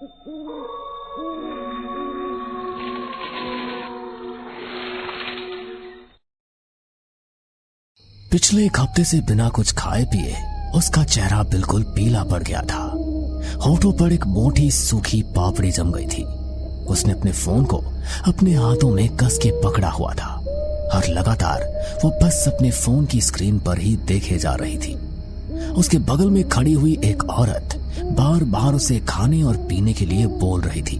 पिछले एक हफ्ते से बिना कुछ खाए पिए उसका चेहरा बिल्कुल पीला पड़ गया था। होठों पर एक मोटी सूखी पापड़ी जम गई थी। उसने अपने फोन को अपने हाथों में कस के पकड़ा हुआ था और लगातार वो बस अपने फोन की स्क्रीन पर ही देखे जा रही थी। उसके बगल में खड़ी हुई एक औरत बार बार उसे खाने और पीने के लिए बोल रही थी,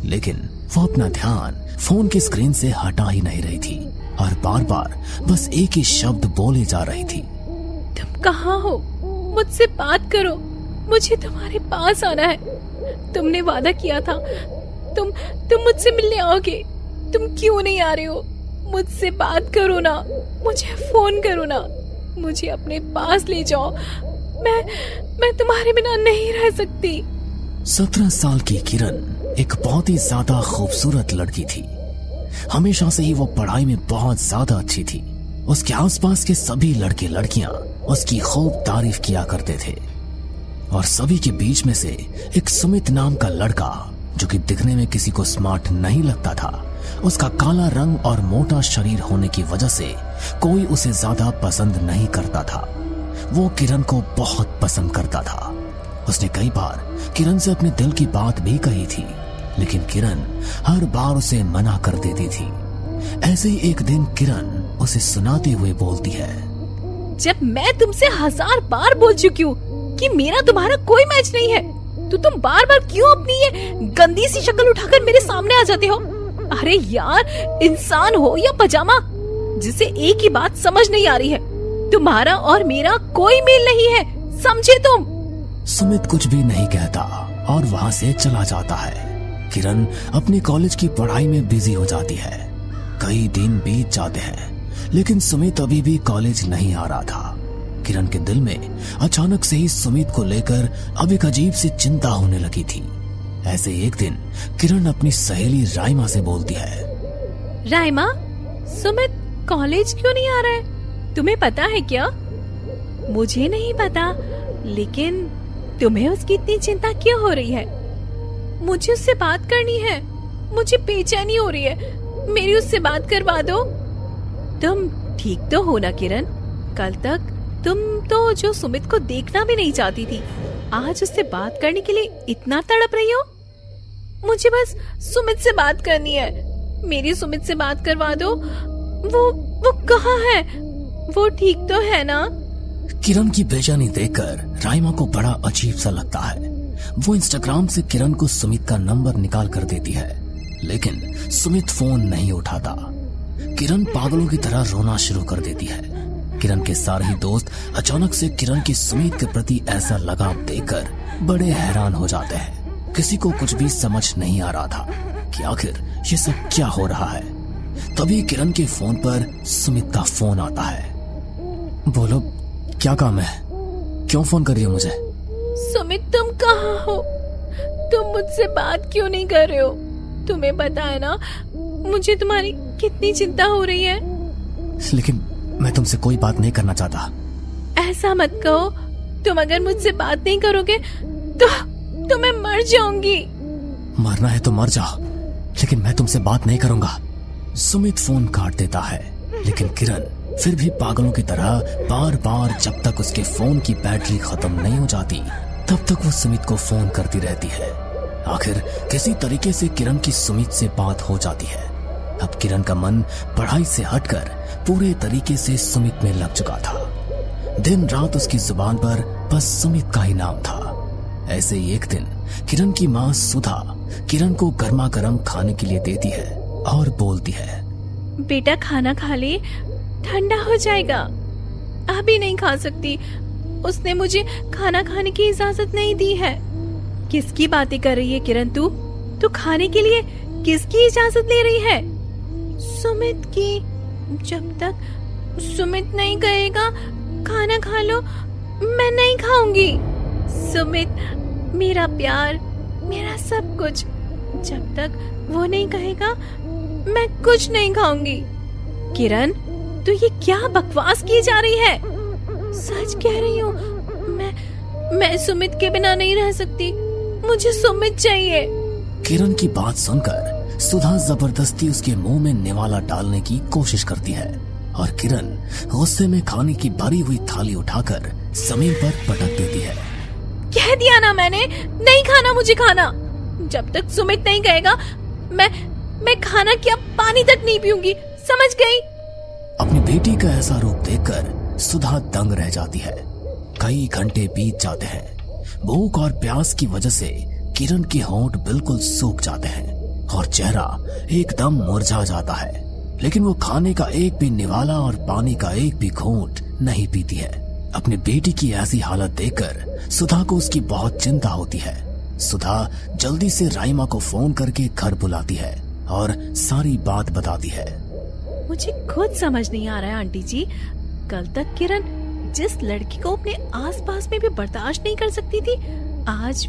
लेकिन वो अपना ध्यान फोन की स्क्रीन से हटा ही नहीं रही थी और बार बार बस एक ही शब्द बोले जा रही थी। तुम कहाँ हो? मुझसे बात करो, मुझे तुम्हारे पास आना है। तुमने वादा किया था, तुम मुझसे मिलने आओगे। तुम क्यों नहीं आ रहे हो? मुझसे बात करो ना, मुझे फोन करो ना, मुझे अपने पास ले जाओ। मैं तुम्हारे बिना नहीं रह सकती। 17 साल की किरण एक बहुत ही ज्यादा खूबसूरत लड़की थी। हमेशा से ही वो पढ़ाई में बहुत ज्यादा अच्छी थी। उसके आसपास के सभी लड़के लड़कियां उसकी खूब तारीफ किया करते थे और सभी के बीच में से एक सुमित नाम का लड़का, जो कि दिखने में किसी को स्मार्ट नहीं लगता था, उसका काला रंग और मोटा शरीर होने की वजह से कोई उसे ज्यादा पसंद नहीं करता था। वो किरण को बहुत पसंद करता था। उसने कई बार किरण से अपने दिल की बात भी कही थी, लेकिन किरण हर बार उसे मना कर देती थी। ऐसे ही एक दिन किरण उसे सुनाते हुए बोलती है, जब मैं तुमसे 1000 बार बोल चुकी हूँ कि मेरा तुम्हारा कोई मैच नहीं है, तो तुम बार बार क्यों अपनी ये गंदी सी शक्ल उठाकर मेरे सामने आ जाते हो? अरे यार, इंसान हो या पजामा, जिसे एक ही बात समझ नहीं आ रही है, तुम्हारा और मेरा कोई मेल नहीं है, समझे तुम? सुमित कुछ भी नहीं कहता और वहाँ से चला जाता है। किरण अपनी कॉलेज की पढ़ाई में बिजी हो जाती है। कई दिन बीत जाते हैं, लेकिन सुमित अभी भी कॉलेज नहीं आ रहा था। किरण के दिल में अचानक से ही सुमित को लेकर अब एक अजीब सी चिंता होने लगी थी। ऐसे एक दिन किरण अपनी सहेली राइमा से बोलती है, राइमा, सुमित कॉलेज क्यों नहीं आ रहा है? तुम्हें पता है क्या? मुझे नहीं पता, लेकिन तुम्हें उसकी इतनी चिंता क्यों हो रही है? मुझे उससे बात करनी है, मुझे बेचैनी हो रही है, मेरी उससे बात करवा दो। तुम ठीक तो हो ना किरण? कल तक तुम तो जो सुमित को देखना भी नहीं चाहती थी, आज उससे बात करने के लिए इतना तड़प रही हो। मुझे बस सुमित से बात करनी है, मेरी सुमित से बात करवा दो। वो कहाँ है? वो ठीक तो है ना? किरण की बेचैनी देखकर राइमा को बड़ा अजीब सा लगता है। वो इंस्टाग्राम से किरण को सुमित का नंबर निकाल कर देती है, लेकिन सुमित फोन नहीं उठाता। किरण पागलों की तरह रोना शुरू कर देती है। किरण के सारे ही दोस्त अचानक से किरण की सुमित के प्रति ऐसा लगाव देखकर बड़े हैरान हो जाते हैं। किसी को कुछ भी समझ नहीं आ रहा था कि आखिर ये सब क्या हो रहा है। तभी किरण के फोन पर सुमित का फोन आता है। बोलो, क्या काम है? क्यों फोन कर रही हो मुझे? सुमित, तुम कहाँ हो? तुम मुझसे बात क्यों नहीं कर रहे हो? तुम्हें पता है ना मुझे तुम्हारी कितनी चिंता हो रही है। लेकिन मैं तुमसे कोई बात नहीं करना चाहता। ऐसा मत कहो, तुम अगर मुझसे बात नहीं करोगे तो मैं मर जाऊंगी। मरना है तो मर जाओ, लेकिन मैं तुमसे बात नहीं करूंगा। सुमित फोन काट देता है, लेकिन किरण फिर भी पागलों की तरह बार बार जब तक उसके फोन की बैटरी खत्म नहीं हो जाती तब तक वो सुमित को फोन करती रहती है। आखिर किसी तरीके से किरण की सुमित से बात हो जाती है। अब किरण का मन पढ़ाई से हटकर पूरे तरीके से सुमित में लग चुका था। दिन रात उसकी जुबान पर बस सुमित का ही नाम था। ऐसे ही एक दिन किरण की माँ सुधा किरण को गर्मा गर्म खाने के लिए देती है और बोलती है, बेटा खाना खा ले, ठंडा हो जाएगा। अभी नहीं खा सकती, उसने मुझे खाना खाने की इजाजत नहीं दी है। किसकी बातें कर रही है किरण? तू खाने के लिए किसकी इजाजत ले रही है? सुमित की। जब तक सुमित नहीं कहेगा खाना खा लो, मैं नहीं खाऊंगी। सुमित मेरा प्यार, मेरा सब कुछ, जब तक वो नहीं कहेगा मैं कुछ नहीं खाऊंगी। किरण, तू ये क्या बकवास की जा रही है? सच कह रही हूँ, मैं सुमित के बिना नहीं रह सकती। मुझे सुमित चाहिए। किरण की बात सुनकर सुधा जबरदस्ती उसके मुंह में निवाला डालने की कोशिश करती है और किरण गुस्से में खाने की भरी हुई थाली उठाकर जमीन पर पटक देती है। कह दिया ना मैंने, नहीं खाना मुझे खाना। जब तक सुमित नहीं कहेगा मैं खाना क्या पानी तक नहीं पीऊंगी, समझ गई? अपनी बेटी का ऐसा रूप देखकर सुधा दंग रह जाती है। कई घंटे बीत जाते हैं। भूख और प्यास की वजह से किरण के होंठ बिल्कुल सूख जाते हैं और चेहरा एकदम मुरझा जाता है, लेकिन वो खाने का एक भी निवाला और पानी का एक भी घूंट नहीं पीती है। अपनी बेटी की ऐसी हालत देखकर सुधा को उसकी बहुत चिंता होती है। सुधा जल्दी से राइमा को फोन करके घर बुलाती है और सारी बात बताती है। मुझे खुद समझ नहीं आ रहा है आंटी जी, कल तक किरण जिस लड़की को अपने आसपास में भी बर्दाश्त नहीं कर सकती थी, आज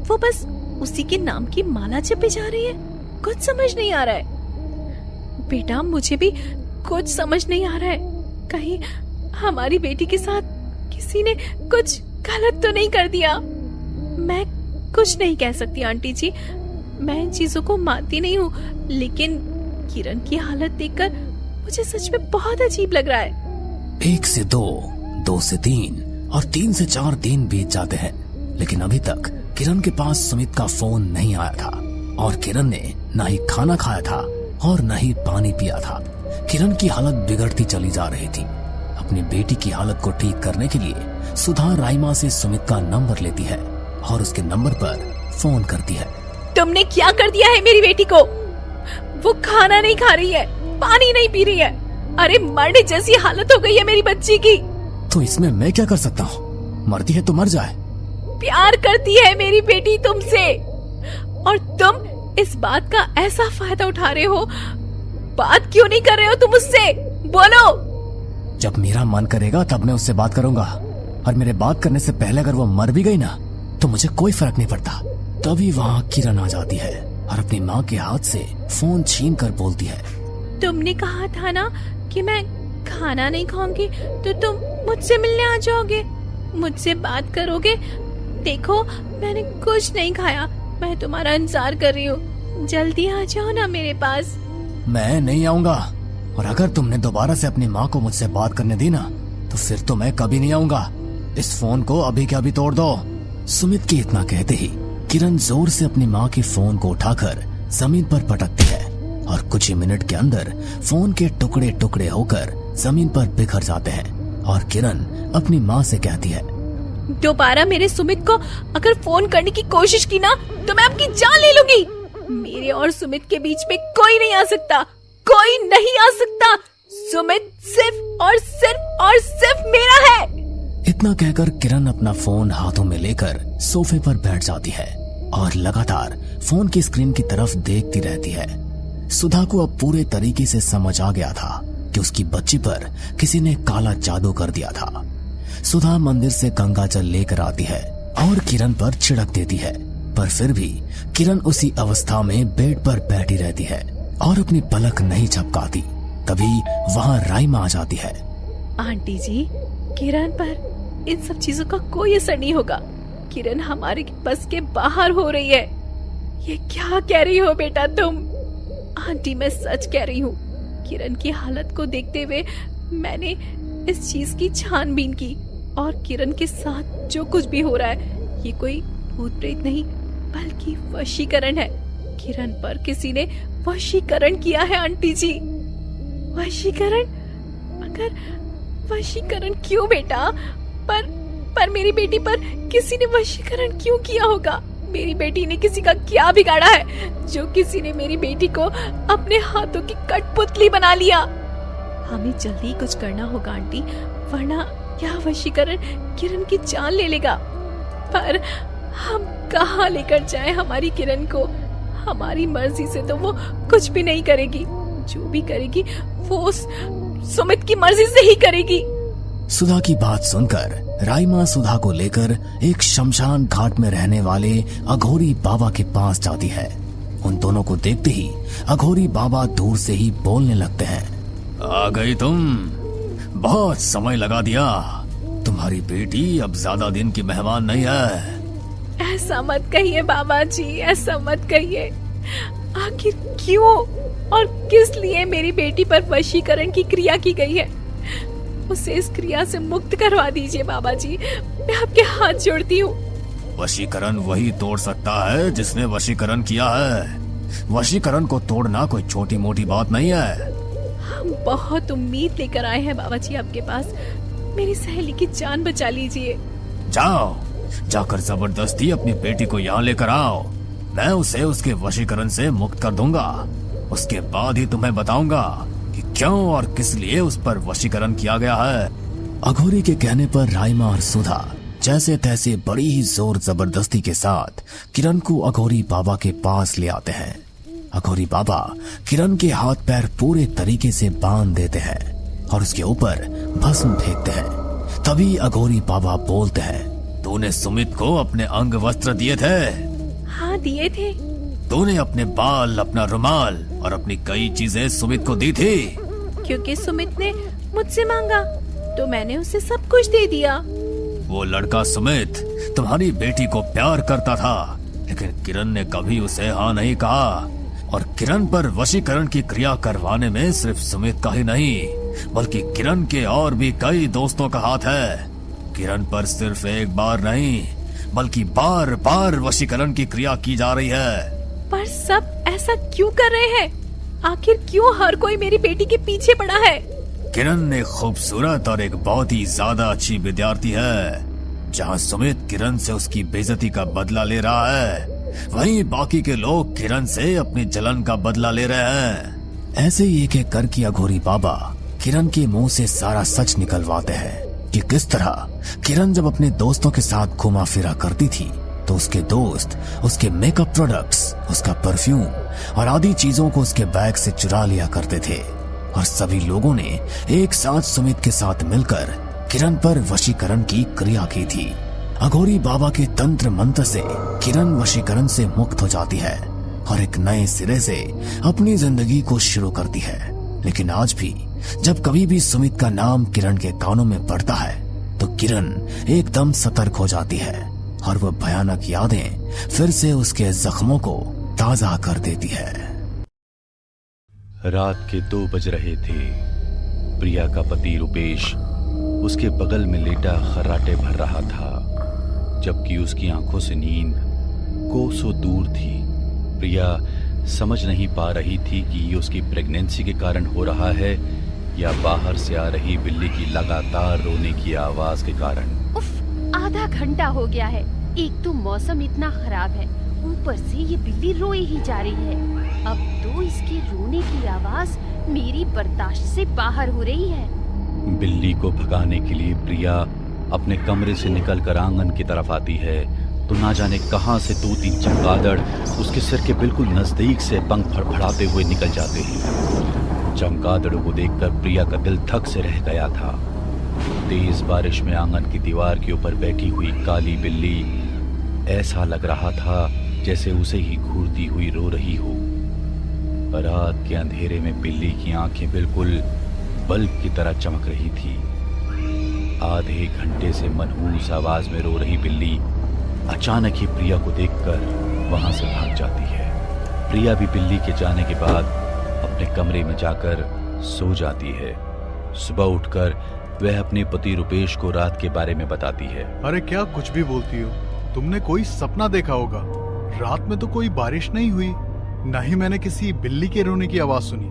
वो बस उसी के नाम की माला जपे जा रही है। कुछ समझ नहीं आ रहा है बेटा, मुझे भी कुछ समझ नहीं आ रहा है। कहीं हमारी बेटी के साथ किसी ने कुछ गलत तो नहीं कर दिया? मैं कुछ नहीं कह सकती आंटी जी, मैं इन चीजों को मानती नहीं हूँ, लेकिन किरण की हालत देखकर मुझे सच में बहुत अजीब लग रहा है। 1 से 2, 2 से 3 और 3 से 4 दिन बीत जाते हैं, लेकिन अभी तक किरण के पास सुमित का फोन नहीं आया था और किरण ने ना ही खाना खाया था और न ही पानी पिया था। किरण की हालत बिगड़ती चली जा रही थी। अपनी बेटी की हालत को ठीक करने के लिए सुधा राइमा से सुमित का नंबर लेती है और उसके नंबर पर फोन करती है। तुमने क्या कर दिया है मेरी बेटी को? वो खाना नहीं खा रही है, पानी नहीं पी रही है। अरे मरने जैसी हालत हो गई है मेरी बच्ची की। तो इसमें मैं क्या कर सकता हूँ? मरती है तो मर जाए। प्यार करती है मेरी बेटी तुमसे और तुम इस बात का ऐसा फायदा उठा रहे हो। बात क्यों नहीं कर रहे हो तुम उससे? बोलो। जब मेरा मन करेगा तब मैं उससे बात करूंगा, और मेरे बात करने से पहले अगर वो मर भी गई ना तो मुझे कोई फर्क नहीं पड़ता। तभी वहाँ किरण आ जाती है और अपनी माँ के हाथ से फोन छीन कर बोलती है। तुमने कहा था ना कि मैं खाना नहीं खाऊंगी तो तुम मुझसे मिलने आ जाओगे, मुझसे बात करोगे। देखो मैंने कुछ नहीं खाया, मैं तुम्हारा इंतजार कर रही हूँ, जल्दी आ जाओ ना मेरे पास। मैं नहीं आऊंगा, और अगर तुमने दोबारा से अपनी माँ को मुझसे बात करने दी ना तो फिर तो मैं कभी नहीं आऊंगा। इस फोन को अभी के अभी तोड़ दो। सुमित के इतना कहते ही किरण जोर से अपनी माँ के फोन को उठाकर जमीन पर पटकती है और कुछ ही मिनट के अंदर फोन के टुकड़े टुकड़े होकर जमीन पर बिखर जाते हैं और किरण अपनी माँ से कहती है, दोबारा मेरे सुमित को अगर फोन करने की कोशिश की ना तो मैं आपकी जान ले लूंगी। मेरे और सुमित के बीच में कोई नहीं आ सकता, कोई नहीं आ सकता। सुमित सिर्फ और सिर्फ मेरा है। इतना कहकर किरण अपना फोन हाथों में लेकर सोफे पर बैठ जाती है और लगातार फोन की स्क्रीन की तरफ देखती रहती है। सुधा को अब पूरे तरीके से समझ आ गया था कि उसकी बच्ची पर किसी ने काला जादू कर दिया था। सुधा मंदिर से गंगा जल लेकर आती है और किरण पर छिड़क देती है, पर फिर भी किरण उसी अवस्था में बेड पर बैठी रहती है और अपनी पलक नहीं झपकाती। तभी वहाँ राइमा आ जाती है। आंटी जी, किरण पर इन सब चीजों का कोई असर नहीं होगा। किरण हमारे बस के बाहर हो रही है। ये क्या कह रही हो बेटा तुम? आंटी मैं सच कह रही हूँ। किरण की हालत को देखते हुए मैंने इस चीज की छानबीन की और किरण के साथ जो कुछ भी हो रहा है ये कोई भूत प्रेत नहीं बल्कि वशीकरण है। किरण पर किसी ने वशीकरण किया है आंटी जी। वशीकरण? मगर वशीकरण क्यों बेटा? पर मेरी बेटी पर किसी ने वशीकरण क्यों किया होगा? मेरी बेटी ने किसी का क्या बिगाड़ा है जो किसी ने मेरी बेटी को अपने हाथों की कठपुतली बना लिया? हमें जल्दी कुछ करना होगा आंटी, वरना यह वशीकरण किरण की जान ले लेगा। पर हम कहाँ लेकर जाएं हमारी किरण को? हमारी मर्जी से तो वो कुछ भी नहीं करेगी। जो भी करेगी वो सुमित की मर्जी से ही करेगी। सुधा की बात सुनकर राइमा सुधा को लेकर एक शमशान घाट में रहने वाले अघोरी बाबा के पास जाती है। उन दोनों को देखते ही अघोरी बाबा दूर से ही बोलने लगते हैं। आ गई तुम, बहुत समय लगा दिया। तुम्हारी बेटी अब ज्यादा दिन की मेहमान नहीं है। ऐसा मत कहिए बाबा जी, ऐसा मत कहिए। आखिर क्यों और किस लिए मेरी बेटी पर वशीकरण की क्रिया की गई है? उसे इस क्रिया से मुक्त करवा दीजिए बाबा जी, मैं आपके हाथ जोड़ती हूँ। वशीकरण वही तोड़ सकता है जिसने वशीकरण किया है। वशीकरण को तोड़ना कोई छोटी मोटी बात नहीं है। हम बहुत उम्मीद लेकर आए हैं बाबा जी आपके पास, मेरी सहेली की जान बचा लीजिए। जाओ, जाकर जबरदस्ती अपनी बेटी को यहाँ लेकर आओ। मैं उसे उसके वशीकरण से मुक्त कर दूंगा। उसके बाद ही तुम्हें बताऊंगा कि क्यों और किस लिए उस पर वशीकरण किया गया है। अघोरी के कहने पर राइमा और सुधा जैसे तैसे बड़ी ही जोर जबरदस्ती के साथ किरण को अघोरी बाबा के पास ले आते हैं। अघोरी बाबा किरण के हाथ पैर पूरे तरीके से बांध देते हैं और उसके ऊपर भस्म फेंकते हैं। तभी अघोरी बाबा बोलते हैं, तूने सुमित को अपने अंग वस्त्र दिए थे? हाँ दिए थे। तूने अपने बाल, अपना रुमाल और अपनी कई चीजें सुमित को दी थी? क्योंकि सुमित ने मुझसे मांगा तो मैंने उसे सब कुछ दे दिया। वो लड़का सुमित तुम्हारी बेटी को प्यार करता था, लेकिन किरण ने कभी उसे हाँ नहीं कहा। और किरण पर वशीकरण की क्रिया करवाने में सिर्फ सुमित का ही नहीं बल्कि किरण के और भी कई दोस्तों का हाथ है। किरण पर सिर्फ एक बार नहीं बल्कि बार बार वशीकरण की क्रिया की जा रही है। पर सब ऐसा क्यों कर रहे हैं? आखिर क्यों हर कोई मेरी बेटी के पीछे पड़ा है? किरण एक खूबसूरत और एक बहुत ही ज्यादा अच्छी विद्यार्थी है। जहाँ सुमित किरण से उसकी बेइज्जती का बदला ले रहा है, वहीं बाकी के लोग किरण से अपनी जलन का बदला ले रहे हैं। ऐसे ही एक एक करके अघोरी बाबा किरण के मुंह से सारा सच निकलवाते हैं कि किस तरह किरण जब अपने दोस्तों के साथ घुमा फिरा करती थी तो उसके दोस्त उसके मेकअप प्रोडक्ट्स, उसका परफ्यूम और आदि चीजों को उसके बैग से चुरा लिया करते थे। और सभी लोगों ने एक साथ सुमित के साथ मिलकर किरण पर वशीकरण की क्रिया की थी। अघोरी बाबा के तंत्र मंत्र से किरण वशीकरण से मुक्त हो जाती है और एक नए सिरे से अपनी जिंदगी को शुरू करती है। लेकिन आज भी जब कभी भी सुमित का नाम किरण के कानों में पड़ता है तो किरण एकदम सतर्क हो जाती है और वह भयानक यादें फिर से उसके जख्मों को ताजा कर देती है। रात के 2 बज रहे थे। प्रिया का पति रुपेश उसके बगल में लेटा खर्राटे भर रहा था, जबकि उसकी आंखों से नींद कोसों दूर थी। प्रिया समझ नहीं पा रही थी कि ये उसकी प्रेगनेंसी के कारण हो रहा है या बाहर से आ रही बिल्ली की लगातार रोने की आवाज के कारण। उफ, आधा घंटा हो गया है। एक तो मौसम इतना खराब है, ऊपर से ये बिल्ली रोए ही जा रही है। अब तो इसके रोने की आवाज मेरी बर्दाश्त से बाहर हो रही है। बिल्ली को भगाने के लिए प्रिया अपने कमरे से निकलकर आंगन की तरफ आती है तो ना जाने कहां से 2-3 चमगादड़ उसके सिर के बिल्कुल नजदीक से पंख फड़फड़ाते हुए निकल जाते हैं। चमगादड़ों को देखकर प्रिया का दिल धक से रह गया था। तेज बारिश में आंगन की दीवार के ऊपर बैठी हुई काली बिल्ली ऐसा लग रहा था जैसे उसे ही घूरती हुई रो रही हो। रात के अंधेरे में बिल्ली की आंखें बिल्कुल बल्ब की तरह चमक रही थी। आधे घंटे से मनहूस आवाज में रो रही बिल्ली अचानक ही प्रिया को देखकर वहां से भाग जाती है। प्रिया भी बिल्ली के जाने के बाद अपने कमरे में जाकर सो जाती है। सुबह उठकर वह अपने पति रुपेश को रात के बारे में बताती है। अरे क्या कुछ भी बोलती हो? तुमने कोई सपना देखा होगा। रात में तो कोई बारिश नहीं हुई, न ही मैंने किसी बिल्ली के रोने की आवाज सुनी।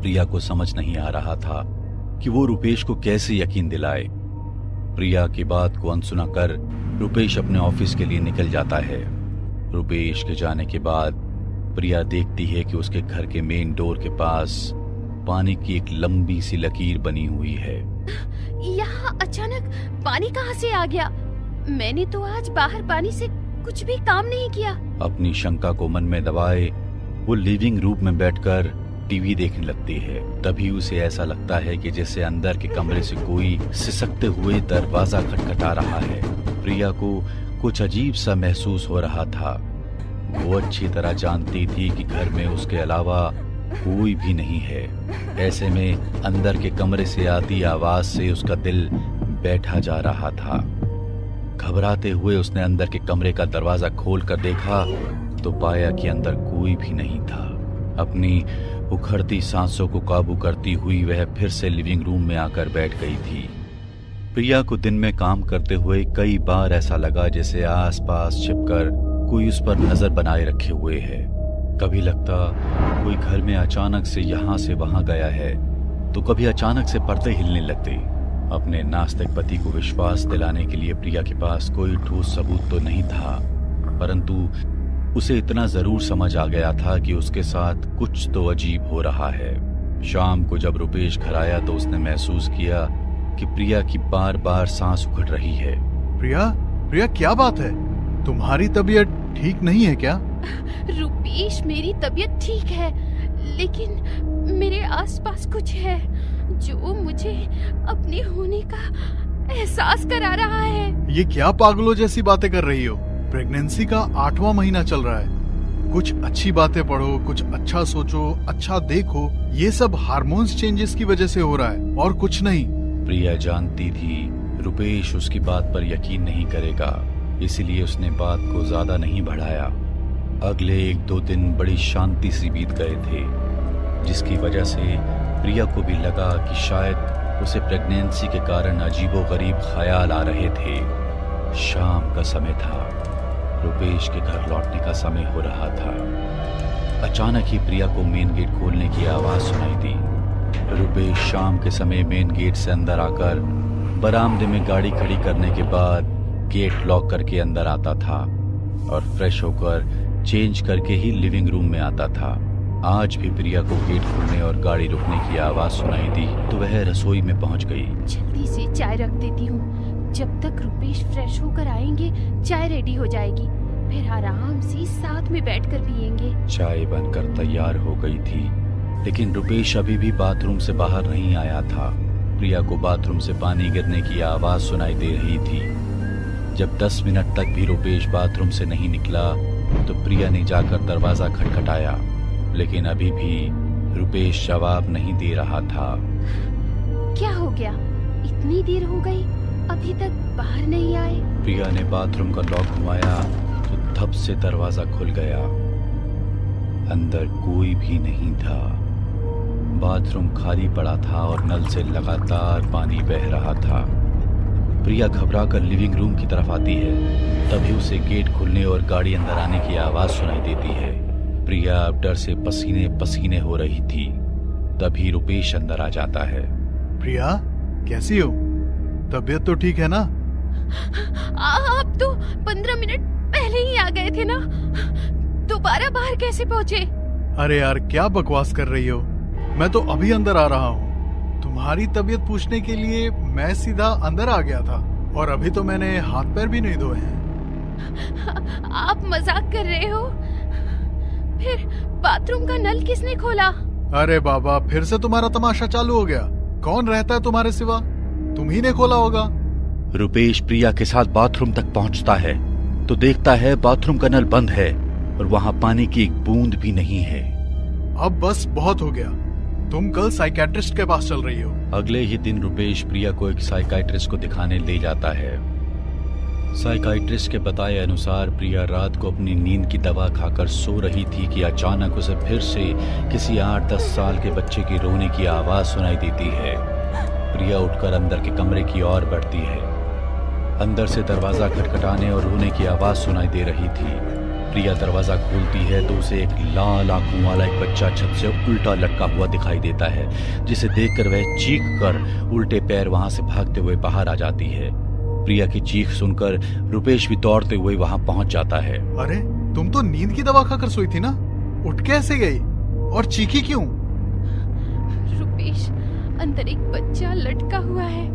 प्रिया को समझ नहीं आ रहा था कि वो रुपेश को कैसे यकीन दिलाए। प्रिया की बात को अनसुना कर रुपेश अपने ऑफिस के लिए निकल जाता है। रुपेश के जाने के बाद प्रिया देखती है कि उसके घर के मेन डोर के पास पानी की एक लंबी सी लकीर बनी हुई है। यहाँ अचानक पानी कहाँ से आ गया? मैंने तो आज बाहर पानी से कुछ भी काम नहीं किया। अपनी शंका को मन में दबाए वो लिविंग रूम में बैठकर टीवी देखने लगती है। तभी उसे ऐसा लगता है कि जैसे अंदर के कमरे से कोई सिसकते हुए दरवाजा खटखटा रहा है। प्रिया को कुछ अजीब सा महसूस हो रहा था। वो अच्छी तरह जानती थी कि घर में उसके अलावा कोई भी नहीं है। ऐसे में अंदर के कमरे से आती आवाज से उसका दिल बैठा जा रहा था। घबराते हुए उसने अंदर के कमरे का दरवाजा खोल कर देखा तो पाया कि अंदर कोई भी नहीं था। अपनी उखड़ती सांसों को काबू करती हुई वह फिर से लिविंग रूम में आकर बैठ गई थी। प्रिया को दिन में काम करते हुए कई बार ऐसा लगा जैसे आसपास छिपकर कोई उस पर नजर बनाए रखे हुए है। कभी लगता कोई घर में अचानक से यहाँ से वहां गया है, तो कभी अचानक से पर्दे हिलने लगते। अपने नास्तिक पति को विश्वास दिलाने के लिए प्रिया के पास कोई ठोस सबूत तो नहीं था, परंतु उसे इतना जरूर समझ आ गया था कि उसके साथ कुछ तो अजीब हो रहा है। शाम को जब रुपेश घर आया तो उसने महसूस किया कि प्रिया की बार बार सांस उखड़ रही है। प्रिया क्या बात है? तुम्हारी तबीयत ठीक नहीं है क्या? रुपेश, मेरी तबीयत ठीक है, लेकिन मेरे आसपास कुछ है जो मुझे अपने होने का एहसास करा रहा है। ये क्या पागलों जैसी बातें कर रही हो? प्रेगनेंसी का 8वां महीना चल रहा है। कुछ अच्छी बातें पढ़ो, कुछ अच्छा सोचो, अच्छा देखो। ये सब हार्मोन्स चेंजेस की वजह से हो रहा है और कुछ नहीं। प्रिया जानती थी रुपेश उसकी बात पर यकीन नहीं करेगा, इसलिए उसने बात को ज्यादा नहीं बढ़ाया। अगले 1-2 दिन बड़ी शांति सी बीत गए थे, जिसकी वजह से प्रिया को भी लगा कि शायद उसे प्रेगनेंसी के कारण अजीबोगरीब ख्याल आ रहे थे। शाम का समय था, रुपेश के घर लौटने का समय हो रहा था। अचानक ही प्रिया को मेन गेट खोलने की आवाज सुनाई दी। रुपेश शाम के समय मेन गेट से अंदर आकर बरामदे में गाड़ी खड़ी करने के बाद गेट लॉक करके अंदर आता था और फ्रेश होकर चेंज करके ही लिविंग रूम में आता था। आज भी प्रिया को गेट खोलने और गाड़ी रुकने की आवाज सुनाई दी तो वह रसोई में पहुंच गई। जल्दी से चाय रख देती हूँ, जब तक रुपेश फ्रेश होकर आएंगे चाय रेडी हो जाएगी, फिर आराम से साथ में बैठकर पियेंगे। चाय बनकर तैयार हो गई थी, लेकिन रुपेश अभी भी बाथरूम से बाहर नहीं आया था। प्रिया को बाथरूम से पानी गिरने की आवाज सुनाई दे रही थी। जब 10 मिनट तक भी रुपेश बाथरूम से नहीं निकला तो प्रिया ने जाकर दरवाजा खटखटाया, लेकिन अभी भी रुपेश जवाब नहीं दे रहा था। क्या हो गया? इतनी देर हो गई, अभी तक बाहर नहीं आए। प्रिया ने बाथरूम का लॉक घुमाया तो धप से दरवाजा खुल गया। अंदर कोई भी नहीं था। बाथरूम खाली पड़ा था और नल से लगातार पानी बह रहा था। प्रिया घबराकर लिविंग रूम की तरफ आती है, तभी उसे गेट खुलने और गाड़ी अंदर आने की आवाज सुनाई देती है। प्रिया अब डर से पसीने पसीने हो रही थी। तभी रुपेश अंदर आ जाता है। प्रिया कैसी हो? तबीयत तो ठीक है ना? आप तो 15 मिनट पहले ही आ गए थे ना, दोबारा बाहर कैसे पहुँचे? अरे यार क्या बकवास कर रही हो? मैं तो अभी अंदर आ रहा हूँ। तुम्हारी तबीयत पूछने के लिए मैं सीधा अंदर आ गया था और अभी तो मैंने हाथ पैर भी नहीं धोए हैं। आप मजाक कर रहे हो? फिर बाथरूम का नल किसने खोला? अरे बाबा, फिर से तुम्हारा तमाशा चालू हो गया। कौन रहता है तुम्हारे सिवा? तुम ही ने खोला होगा। रुपेश प्रिया के साथ बाथरूम तक पहुंचता है तो देखता है बाथरूम का नल बंद है और वहां पानी की एक बूंद भी नहीं है। अब बस बहुत हो गया। तुम कल साइकियाट्रिस्ट के पास चल रही हो। अगले ही दिन रुपेश प्रिया को एक साइकियाट्रिस्ट को दिखाने ले जाता है। साइकियाट्रिस्ट के बताए अनुसार प्रिया रात को अपनी नींद की दवा खाकर सो रही थी कि अचानक उसे फिर से किसी 8-10 साल के बच्चे की रोने की आवाज सुनाई देती है। प्रिया उठकर अंदर के कमरे की ओर बढ़ती है। अंदर से दरवाजा खटखटाने और रोने की आवाज सुनाई दे रही थी। प्रिया दरवाजा खोलती है तो उसे एक लाल आंखों वाला एक बच्चा छत से उल्टा लटका हुआ दिखाई देता है, जिसे देखकर वह चीख कर उल्टे पैर वहां से भागते हुए बाहर आ जाती है। प्रिया की चीख सुनकर रुपेश भी दौड़ते हुए वहां पहुंच जाता है। अरे तुम तो नींद की दवा खाकर सोई थी ना, उठ कैसे गई और चीखी क्यों? रुपेश, अंदर एक बच्चा लटका हुआ है,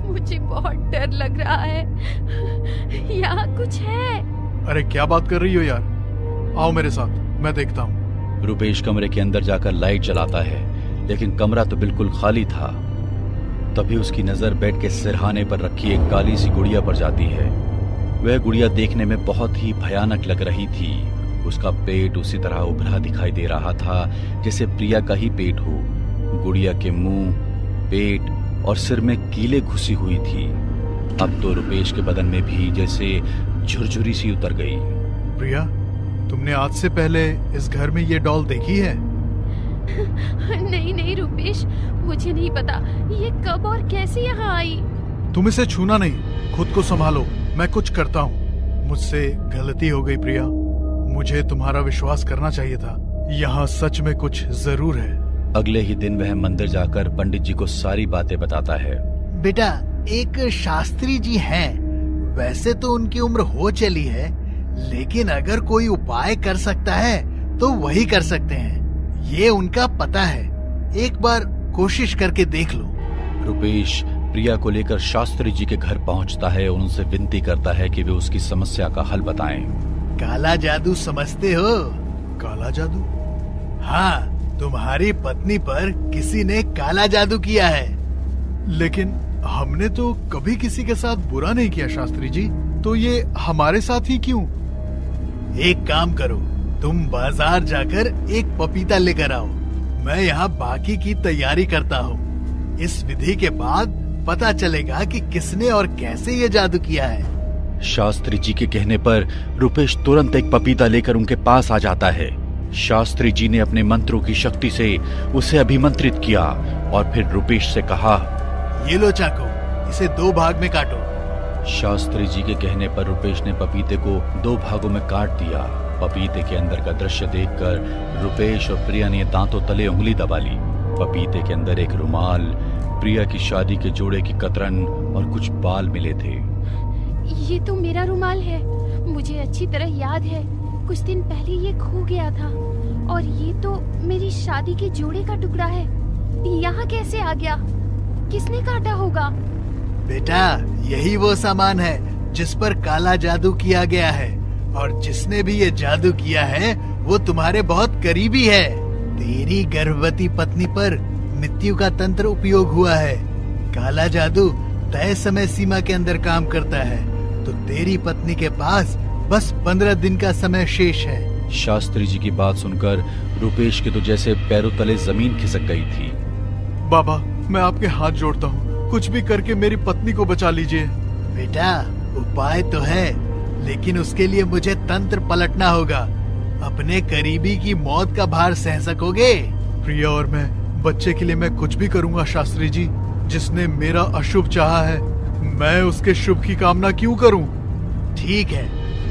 मुझे बहुत डर लग रहा है। यहाँ कुछ है। अरे क्या बात कर रही हो यार? आओ मेरे साथ, मैं देखता हूँ। रुपेश कमरे के अंदर जाकर लाइट जलाता है, लेकिन कमरा तो बिल्कुल खाली था। तभी उसकी नजर बेड के सिरहाने पर रखी एक काली सी गुड़िया पर जाती है। वह गुड़िया देखने में बहुत ही भयानक लग रही थी। उसका पेट उसी तरह उभरा दिखाई दे रहा था जैसे प्रिया का ही पेट हो। गुड़िया के मुंह, पेट और सिर में कीले घुसी हुई थी। अब तो रुपेश के बदन में भी जैसे झुरझुरी सी उतर गई। प्रिया, तुमने आज से पहले इस घर में ये डॉल देखी है? नहीं नहीं रुपेश, मुझे नहीं पता ये कब और कैसे यहाँ आई। तुम इसे छूना नहीं, खुद को संभालो, मैं कुछ करता हूँ। मुझसे गलती हो गई प्रिया, मुझे तुम्हारा विश्वास करना चाहिए था। यहाँ सच में कुछ जरूर है। अगले ही दिन वह मंदिर जाकर पंडित जी को सारी बातें बताता है। बेटा, एक शास्त्री जी हैं। वैसे तो उनकी उम्र हो चली है, लेकिन अगर कोई उपाय कर सकता है तो वही कर सकते हैं। ये उनका पता है, एक बार कोशिश करके देख लो। रुपेश प्रिया को लेकर शास्त्री जी के घर पहुंचता है और उनसे विनती करता है कि वे उसकी समस्या का हल बताएं। काला जादू समझते हो? काला जादू? हाँ, तुम्हारी पत्नी पर किसी ने काला जादू किया है। लेकिन हमने तो कभी किसी के साथ बुरा नहीं किया शास्त्री जी, तो ये हमारे साथ ही क्यों? एक काम करो, तुम बाजार जाकर एक पपीता लेकर आओ। मैं यहाँ बाकी की तैयारी करता हूँ। इस विधि के बाद पता चलेगा कि किसने और कैसे ये जादू किया है। शास्त्री जी के कहने पर रुपेश तुरंत एक पपीता लेकर उनके पास आ जाता है। शास्त्री जी ने अपने मंत्रों की शक्ति से उसे अभिमंत्रित किया और फिर रुपेश से कहा, ये लो चाकू, इसे 2 भाग में काटो। शास्त्री जी के कहने पर रुपेश ने पपीते को 2 भागों में काट दिया। पपीते के अंदर का दृश्य देखकर रुपेश और प्रिया ने दांतों तले उंगली दबा ली। पपीते के अंदर एक रुमाल, प्रिया की शादी के जोड़े की कतरन और कुछ बाल मिले थे। ये तो मेरा रुमाल है, मुझे अच्छी तरह याद है। कुछ दिन पहले ये खो गया था। और ये तो मेरी शादी के जोड़े का टुकड़ा है। यहाँ कैसे आ गया? किसने काटा होगा? बेटा, यही वो सामान है जिस पर काला जादू किया गया है, और जिसने भी ये जादू किया है वो तुम्हारे बहुत करीबी है। तेरी गर्भवती पत्नी पर मृत्यु का तंत्र उपयोग हुआ है। काला जादू तय समय सीमा के अंदर काम करता है, तो तेरी पत्नी के पास बस 15 दिन का समय शेष है। शास्त्री जी की बात सुनकर रुपेश के तो जैसे पैरों तले जमीन खिसक गई थी। बाबा, मैं आपके हाथ जोड़ता हूँ, कुछ भी करके मेरी पत्नी को बचा लीजिए। बेटा, उपाय तो है, लेकिन उसके लिए मुझे तंत्र पलटना होगा। अपने करीबी की मौत का भार सह सकोगे? प्रिया और मैं, बच्चे के लिए मैं कुछ भी करूँगा शास्त्री जी। जिसने मेरा अशुभ चाहा है, मैं उसके शुभ की कामना क्यों करूँ? ठीक है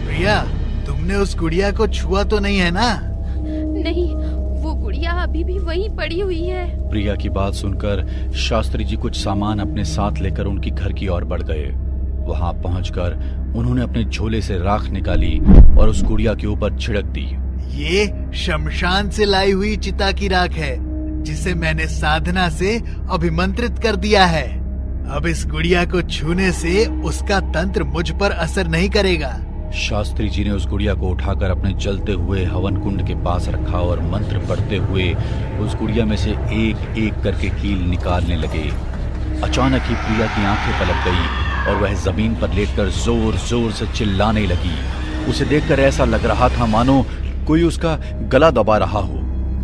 प्रिया, तुमने उस गुड़िया को छुआ तो नहीं है ना? नहीं, वो गुड़िया अभी भी वहीं पड़ी हुई है। प्रिया की बात सुनकर शास्त्री जी कुछ सामान अपने साथ लेकर उनकी घर की ओर बढ़ गए। वहां पहुंचकर उन्होंने अपने झोले से राख निकाली और उस गुड़िया के ऊपर छिड़क दी। ये शमशान से लाई हुई चिता की राख है, जिसे मैंने साधना से अभिमंत्रित कर दिया है। अब इस गुड़िया को छूने से उसका तंत्र मुझ पर असर नहीं करेगा। शास्त्री जी ने उस गुड़िया को उठाकर अपने जलते हुए हवन कुंड के पास रखा और मंत्र पढ़ते हुए उस गुड़िया में से एक एक करके कील निकालने लगे। अचानक ही प्रिया की आंखें पलक गई और वह जमीन पर लेटकर जोर जोर से चिल्लाने लगी। उसे देखकर ऐसा लग रहा था मानो कोई उसका गला दबा रहा हो।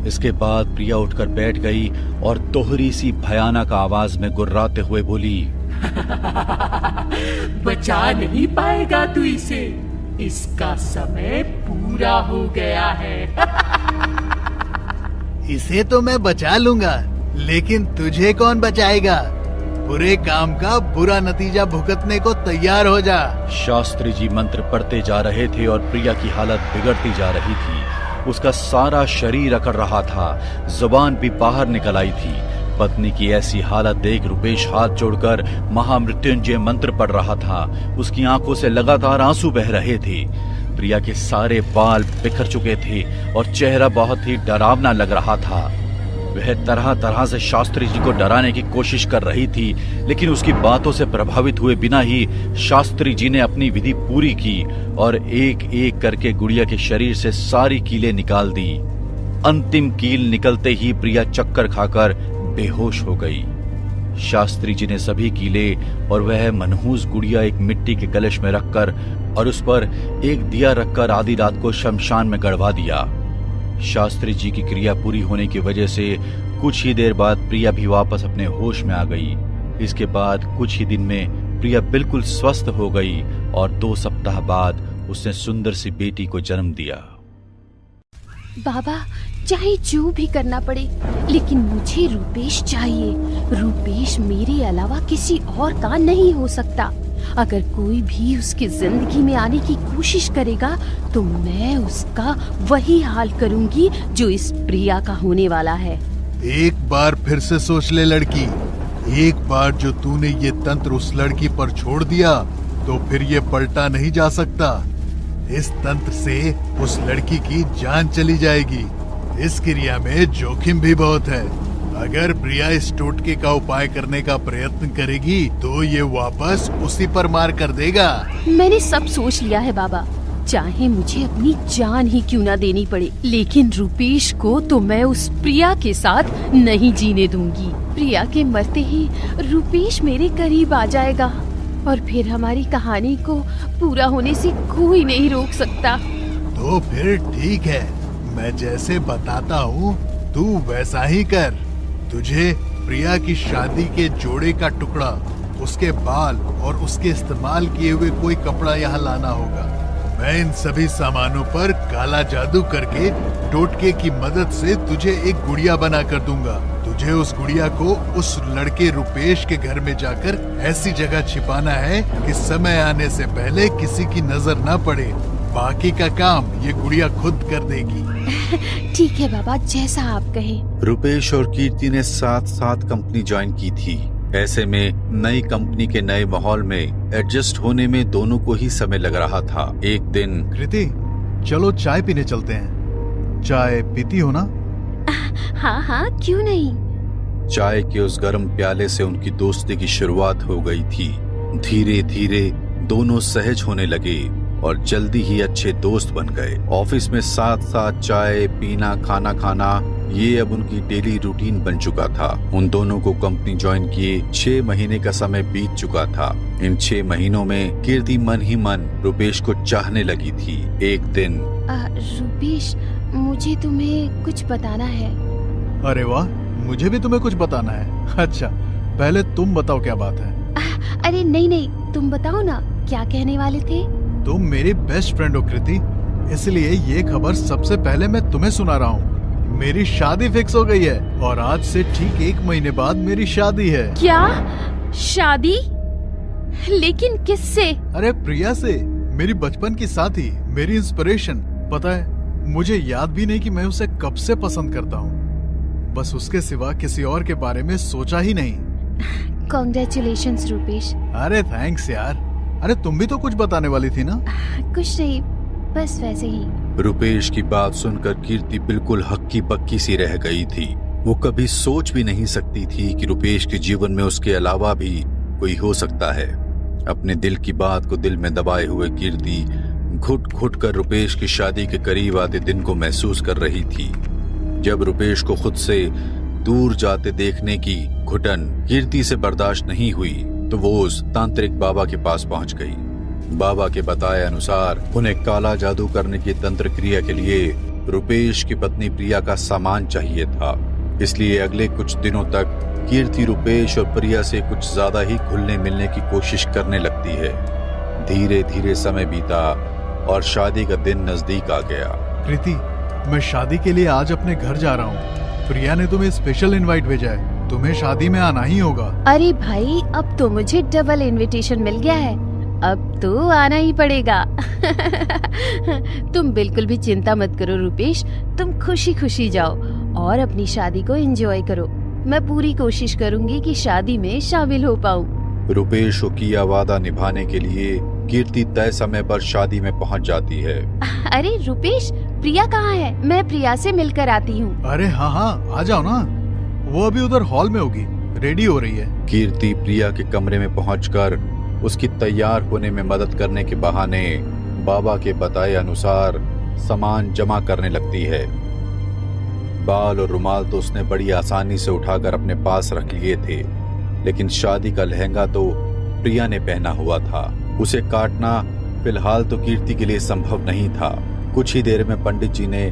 इसके बाद प्रिया उठकर बैठ गई और दोहरी सी भयानक आवाज में गुर्राते हुए बोली, बचा नहीं पाएगा तू इसे, इसका समय पूरा हो गया है। इसे तो मैं बचा लूंगा, लेकिन तुझे कौन बचाएगा? बुरे काम का बुरा नतीजा भुगतने को तैयार हो जा। शास्त्री जी मंत्र पढ़ते जा रहे थे और प्रिया की हालत बिगड़ती जा रही थी। उसका सारा शरीर अकड़ रहा था, जुबान भी बाहर निकल आई थी। पत्नी की ऐसी हालत देख रुपेश हाथ जोड़कर महामृत्युंजय मंत्र पढ़ रहा था। उसकी आंखों से लगातार आंसू बह रहे थे। प्रिया के सारे बाल बिखर चुके थे और चेहरा बहुत ही डरावना लग रहा था। वह तरह तरह से शास्त्री जी को डराने की कोशिश कर रही थी, लेकिन उसकी बातों से प्रभावित हुए बिना ही शास्त्री जी ने अपनी विधि पूरी की और एक एक करके गुड़िया के शरीर से सारी कीलें निकाल दी। अंतिम कील निकलते ही प्रिया चक्कर खाकर बेहोश हो गई। शास्त्री जी ने सभी कीले और वह मनहूस गुड़िया एक मिट्टी के कलश में रखकर और उस पर एक दिया रखकर आधी रात को शमशान में गड़वा दिया। शास्त्री जी की क्रिया पूरी होने की वजह से कुछ ही देर बाद प्रिया भी वापस अपने होश में आ गई। इसके बाद कुछ ही दिन में प्रिया बिल्कुल स्वस्थ हो गई और 2 सप्ताह बाद उसने सुंदर सी बेटी को जन्म दिया। बाबा, चाहे जो भी करना पड़े, लेकिन मुझे रूपेश चाहिए। रूपेश मेरे अलावा किसी और का नहीं हो सकता। अगर कोई भी उसकी जिंदगी में आने की कोशिश करेगा तो मैं उसका वही हाल करूंगी जो इस प्रिया का होने वाला है। एक बार फिर से सोच ले लड़की, एक बार जो तूने ये तंत्र उस लड़की पर छोड़ दिया तो फिर ये पलटा नहीं जा सकता। इस तंत्र से उस लड़की की जान चली जाएगी। इस क्रिया में जोखिम भी बहुत है। अगर प्रिया इस टोटके का उपाय करने का प्रयत्न करेगी तो ये वापस उसी पर मार कर देगा। मैंने सब सोच लिया है बाबा, चाहे मुझे अपनी जान ही क्यों ना देनी पड़े, लेकिन रूपेश को तो मैं उस प्रिया के साथ नहीं जीने दूंगी। प्रिया के मरते ही रूपेश मेरे करीब आ जाएगा और फिर हमारी कहानी को पूरा होने से कोई नहीं रोक सकता। तो फिर ठीक है, मैं जैसे बताता हूँ तू वैसा ही कर। तुझे प्रिया की शादी के जोड़े का टुकड़ा, उसके बाल और उसके इस्तेमाल किए हुए कोई कपड़ा यहाँ लाना होगा। मैं इन सभी सामानों पर काला जादू करके टोटके की मदद से तुझे एक गुड़िया बना कर दूंगा। तुझे उस गुड़िया को उस लड़के रूपेश के घर में जाकर ऐसी जगह छिपाना है कि समय आने से पहले किसी की नजर न पड़े। बाकी का काम ये गुड़िया खुद कर देगी। ठीक है बाबा, जैसा आप कहें। रूपेश और कीर्ति ने साथ साथ कंपनी ज्वाइन की थी। ऐसे में नई कंपनी के नए माहौल में एडजस्ट होने में दोनों को ही समय लग रहा था। एक दिन, कृति, चलो चाय पीने चलते हैं। चाय पीती हो ना? हाँ हाँ, क्यों नहीं। चाय के उस गर्म प्याले से उनकी दोस्ती की शुरुआत हो गई थी। धीरे धीरे दोनों सहज होने लगे और जल्दी ही अच्छे दोस्त बन गए। ऑफिस में साथ साथ चाय पीना, खाना खाना, ये अब उनकी डेली रूटीन बन चुका था। उन दोनों को कंपनी ज्वाइन किए 6 महीने का समय बीत चुका था। इन 6 महीनों में कीर्ति मन ही मन रूपेश को चाहने लगी थी। एक दिन, रूपेश, मुझे तुम्हें कुछ बताना है। अरे वाह, मुझे भी तुम्हें कुछ बताना है। अच्छा, पहले तुम बताओ क्या बात है। अरे नहीं, तुम बताओ ना, क्या कहने वाले थे। तुम मेरी बेस्ट फ्रेंड हो कृति, इसलिए ये खबर सबसे पहले मैं तुम्हें सुना रहा हूँ। मेरी शादी फिक्स हो गई है और आज से ठीक 1 महीने बाद मेरी शादी है। क्या? शादी? लेकिन किससे? अरे प्रिया से, मेरी बचपन की साथी, मेरी इंस्पिरेशन। पता है, मुझे याद भी नहीं कि मैं उसे कब से पसंद करता हूँ। बस उसके सिवा किसी और के बारे में सोचा ही नहीं। कॉन्ग्रेचुलेशंस रूपेश। अरे थैंक्स यार। अरे तुम भी तो कुछ बताने वाली थी ना? कुछ नहीं, बस वैसे ही। रूपेश की बात सुनकर कीर्ति बिल्कुल हक्की बक्की सी रह गई थी। वो कभी सोच भी नहीं सकती थी कि रूपेश के जीवन में उसके अलावा भी कोई हो सकता है। अपने दिल की बात को दिल में दबाए हुए कीर्ति घुट घुट कर रूपेश की शादी के करीब आते दिन को महसूस कर रही थी। जब रूपेश को खुद से दूर जाते देखने की घुटन कीर्ति से बर्दाश्त नहीं हुई तो वो उस तांत्रिक बाबा के पास पहुंच गई। बाबा के बताए अनुसार उन्हें काला जादू करने की तंत्र क्रिया के लिए रूपेश की पत्नी प्रिया का सामान चाहिए था। इसलिए अगले कुछ दिनों तक कीर्ति रूपेश और प्रिया से कुछ ज्यादा ही घुलने मिलने की कोशिश करने लगती है। धीरे धीरे समय बीता और शादी का दिन नजदीक आ गया। कृति, मैं शादी के लिए आज अपने घर जा रहा हूँ। प्रिया ने तुम्हें स्पेशल इनवाइट भेजा है, तुम्हें शादी में आना ही होगा। अरे भाई, अब तो मुझे डबल इनविटेशन मिल गया है, अब तो आना ही पड़ेगा। तुम बिल्कुल भी चिंता मत करो रूपेश, तुम खुशी खुशी जाओ और अपनी शादी को एंजॉय करो। मैं पूरी कोशिश करूंगी कि शादी में शामिल हो पाऊं। रूपेश को किया वादा निभाने के लिए कीर्ति तय समय पर शादी में पहुंच जाती है। अरे रूपेश, प्रिया कहाँ है? मैं प्रिया से मिलकर आती हूँ। अरे हाँ, आ जाओ ना, वो अभी उधर हॉल में होगी, रेडी हो रही है। कीर्ति प्रिया के कमरे में पहुंचकर उसकी तैयार होने में मदद करने के बहाने बाबा के बताए अनुसार सामान जमा करने लगती है। बाल और रुमाल तो उसने बड़ी आसानी से उठाकर अपने पास रख लिए थे, लेकिन शादी का लहंगा तो प्रिया ने पहना हुआ था। उसे काटना फिलहाल तो कीर्ति के लिए संभव नहीं था। कुछ ही देर में पंडित जी ने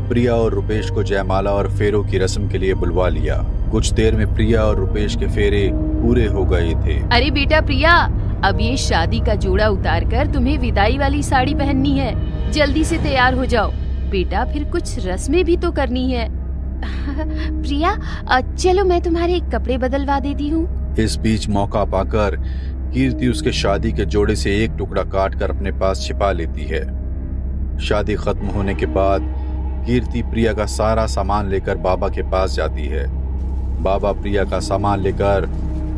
प्रिया और रूपेश को जयमाला और फेरों की रस्म के लिए बुलवा लिया। कुछ देर में प्रिया और रूपेश के फेरे पूरे हो गए थे। अरे बेटा प्रिया, अब ये शादी का जोड़ा उतार कर तुम्हें विदाई वाली साड़ी पहननी है। जल्दी से तैयार हो जाओ बेटा, फिर कुछ रस्में भी तो करनी है। प्रिया, चलो मैं तुम्हारे कपड़े बदलवा देती हूँ। इस बीच मौका पाकर कीर्ति उसके शादी के जोड़े से एक टुकड़ा काट कर अपने पास छिपा लेती है। शादी खत्म होने के बाद कीर्ति प्रिया का सारा सामान लेकर बाबा के पास जाती है। बाबा प्रिया का सामान लेकर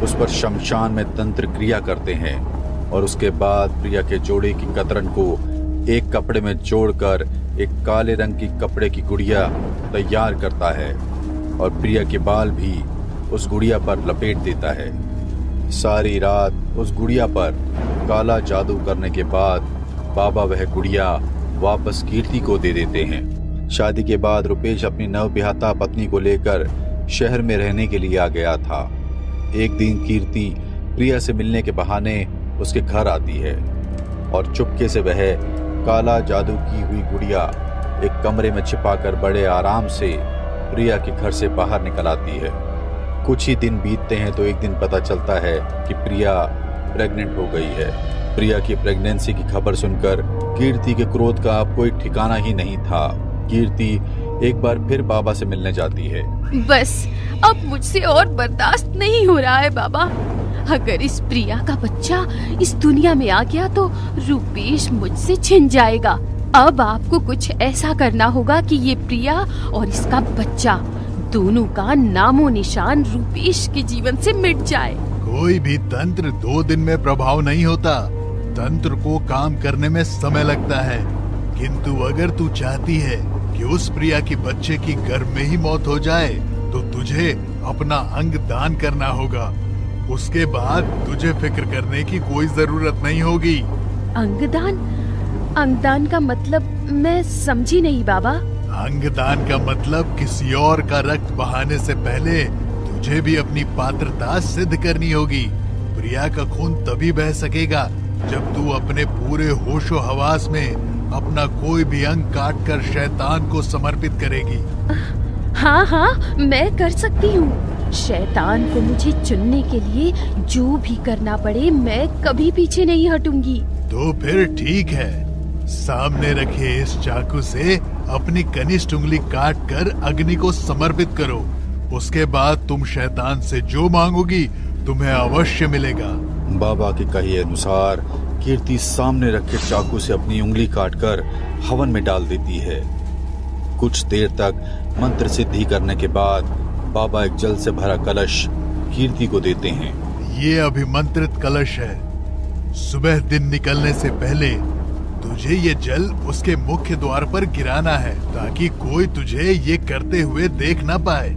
उस पर शमशान में तंत्र क्रिया करते हैं और उसके बाद प्रिया के जोड़े की कतरन को एक कपड़े में जोड़कर एक काले रंग की कपड़े की गुड़िया तैयार करता है और प्रिया के बाल भी उस गुड़िया पर लपेट देता है। सारी रात उस गुड़िया पर काला जादू करने के बाद बाबा वह गुड़िया वापस कीर्ति को दे देते हैं। शादी के बाद रुपेश अपनी नवविवाहिता पत्नी को लेकर शहर में रहने के लिए आ गया था। एक दिन कीर्ति प्रिया से मिलने के बहाने उसके घर आती है और चुपके से वह काला जादू की हुई गुड़िया एक कमरे में छिपाकर बड़े आराम से प्रिया के घर से बाहर निकल आती है। कुछ ही दिन बीतते हैं तो एक दिन पता चलता है कि प्रिया प्रेग्नेंट हो गई है। प्रिया की प्रेगनेंसी की खबर सुनकर कीर्ति के क्रोध का अब कोई ठिकाना ही नहीं था। कीर्ति एक बार फिर बाबा से मिलने जाती है। बस अब मुझसे और बर्दाश्त नहीं हो रहा है बाबा। अगर इस प्रिया का बच्चा इस दुनिया में आ गया तो रुपेश मुझसे छिन जाएगा। अब आपको कुछ ऐसा करना होगा कि ये प्रिया और इसका बच्चा दोनों का नामो निशान रुपेश के जीवन से मिट जाए। कोई भी तंत्र 2 दिन में प्रभाव नहीं होता। तंत्र को काम करने में समय लगता है, किंतु अगर तू चाहती है कि उस प्रिया की बच्चे की गर्भ में ही मौत हो जाए तो तुझे अपना अंग दान करना होगा। उसके बाद तुझे फिक्र करने की कोई जरूरत नहीं होगी। अंगदान? अंगदान का मतलब मैं समझी नहीं बाबा। अंगदान का मतलब किसी और का रक्त बहाने से पहले तुझे भी अपनी पात्रता सिद्ध करनी होगी। प्रिया का खून तभी बह सकेगा जब तू अपने पूरे होशो हवास में अपना कोई भी अंग काट कर शैतान को समर्पित करेगी। हाँ हाँ, मैं कर सकती हूँ। शैतान को मुझे चुनने के लिए जो भी करना पड़े मैं कभी पीछे नहीं हटूंगी। तो फिर ठीक है, सामने रखे इस चाकू से अपनी कनिष्ठ उंगली काट कर अग्नि को समर्पित करो। उसके बाद तुम शैतान से जो मांगोगी तुम्हें अवश्य मिलेगा। बाबा के कहे अनुसार कीर्ति सामने रखे चाकू से अपनी उंगली काटकर हवन में डाल देती है। कुछ देर तक मंत्र सिद्धि करने के बाद बाबा एक जल से भरा कलश कीर्ति को देते हैं। ये अभिमंत्रित कलश है। सुबह दिन निकलने से पहले तुझे ये जल उसके मुख्य द्वार पर गिराना है ताकि कोई तुझे ये करते हुए देख ना पाए।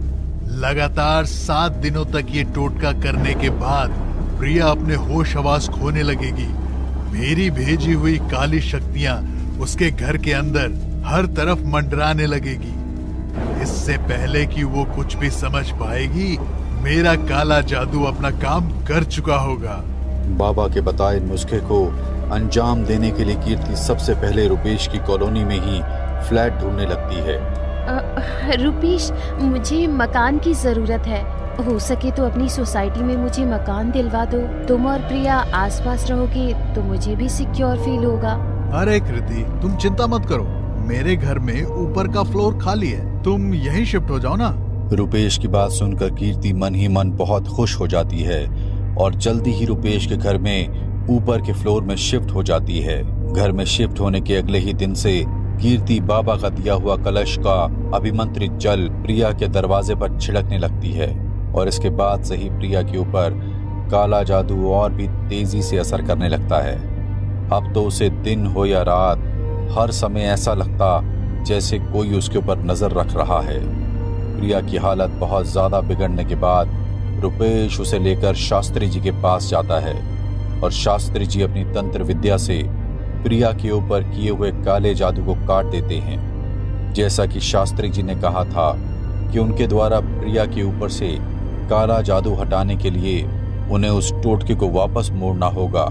लगातार 7 दिनों तक ये टोटका करने के बाद प्रिया अपने होश हवास खोने लगेगी। मेरी भेजी हुई काली शक्तियां उसके घर के अंदर हर तरफ मंडराने लगेगी। इससे पहले कि वो कुछ भी समझ पाएगी, मेरा काला जादू अपना काम कर चुका होगा। बाबा के बताए नुस्खे को अंजाम देने के लिए कीर्ति सबसे पहले रुपेश की कॉलोनी में ही फ्लैट ढूंढने लगती है। रुपेश, मुझे मकान की जरूरत है। हो सके तो अपनी सोसाइटी में मुझे मकान दिलवा दो। तुम और प्रिया आसपास रहोगे तो मुझे भी सिक्योर फील होगा। अरे कृति, तुम चिंता मत करो, मेरे घर में ऊपर का फ्लोर खाली है, तुम यहीं शिफ्ट हो जाओ ना। रुपेश की बात सुनकर कीर्ति मन ही मन बहुत खुश हो जाती है और जल्दी ही रुपेश के घर में ऊपर के फ्लोर में शिफ्ट हो जाती है। घर में शिफ्ट होने के अगले ही दिन से कीर्ति बाबा का दिया हुआ कलश का अभिमंत्रित जल प्रिया के दरवाजे पर छिड़कने लगती है और इसके बाद से ही प्रिया के ऊपर काला जादू और भी तेजी से असर करने लगता है। अब तो उसे दिन हो या रात, हर समय ऐसा लगता जैसे कोई उसके ऊपर नजर रख रहा है। प्रिया की हालत बहुत ज्यादा बिगड़ने के बाद रुपेश उसे लेकर शास्त्री जी के पास जाता है और शास्त्री जी अपनी तंत्र विद्या से प्रिया के ऊपर किए हुए काले जादू को काट देते हैं। जैसा कि शास्त्री जी ने कहा था कि उनके द्वारा प्रिया के ऊपर से काला जादू हटाने के लिए उन्हें उस टोटके को वापस मोड़ना होगा,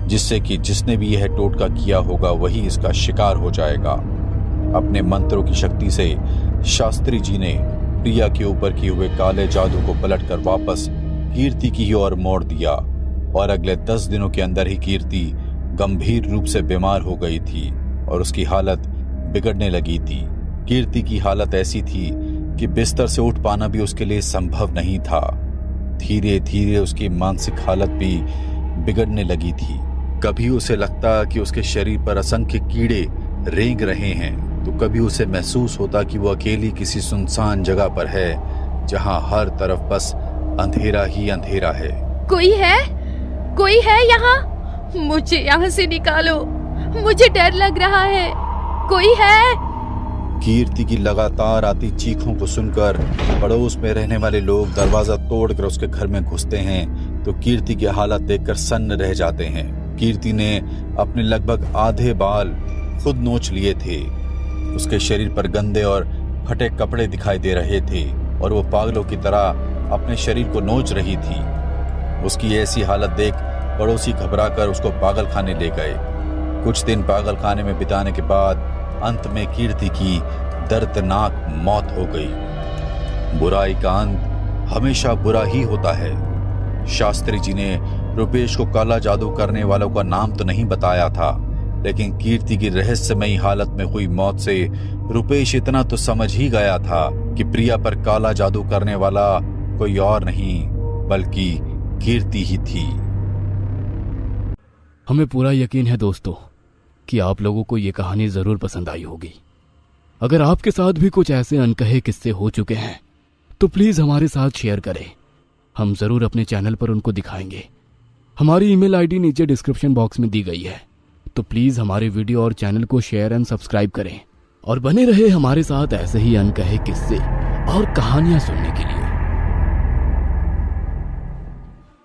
जिससे कि जिसने भी यह टोटका किया होगा वही इसका शिकार हो जाएगा। अपने मंत्रों की शक्ति से शास्त्री जी ने प्रिया के ऊपर किए हुए काले जादू को पलटकर वापस कीर्ति की ओर मोड़ दिया और अगले 10 दिनों के अंदर ही कीर्ति गंभीर रूप से बीमार हो गई थी और उसकी हालत बिगड़ने लगी थी। कीर्ति की हालत ऐसी थी कि बिस्तर से उठ पाना भी उसके लिए संभव नहीं था। धीरे धीरे उसकी मानसिक हालत भी बिगड़ने लगी थी। कभी उसे लगता कि उसके शरीर पर असंख्य कीड़े रेंग रहे हैं, तो कभी उसे महसूस होता कि वो अकेली किसी सुनसान जगह पर है जहां हर तरफ बस अंधेरा ही अंधेरा है। कोई है यहाँ? मुझे यहाँ से निकालो, मुझे डर लग रहा है। कोई है? कीर्ति की लगातार आती चीखों को सुनकर पड़ोस में रहने वाले लोग दरवाजा तोड़कर उसके घर में घुसते हैं तो कीर्ति की हालत देखकर सन्न रह जाते हैं। कीर्ति ने अपने लगभग आधे बाल खुद नोच लिए थे। उसके शरीर पर गंदे और फटे कपड़े दिखाई दे रहे थे और वो पागलों की तरह अपने शरीर को नोच रही थी। उसकी ऐसी हालत देख पड़ोसी घबराकर उसको पागलखाने ले गए। कुछ दिन पागलखाने में बिताने के बाद अंत में कीर्ति की दर्दनाक मौत हो गई। बुराई का अंत हमेशा बुरा ही होता है। शास्त्री जी ने रुपेश को काला जादू करने वालों का नाम तो नहीं बताया था, लेकिन कीर्ति की रहस्यमयी हालत में हुई मौत से रुपेश इतना तो समझ ही गया था कि प्रिया पर काला जादू करने वाला कोई और नहीं बल्कि कीर्ति ही थी। हमें पूरा यकीन है दोस्तों कि आप लोगों को ये कहानी जरूर पसंद आई होगी। अगर आपके साथ भी कुछ ऐसे अनकहे किस्से हो चुके हैं तो प्लीज हमारे साथ शेयर करें। हम जरूर अपने चैनल पर उनको दिखाएंगे। हमारी ईमेल आईडी नीचे डिस्क्रिप्शन बॉक्स में दी गई है, तो प्लीज हमारे वीडियो और चैनल को शेयर एंड सब्सक्राइब करें और बने रहे हमारे साथ ऐसे ही अनकहे किस्से और कहानियां सुनने के लिए।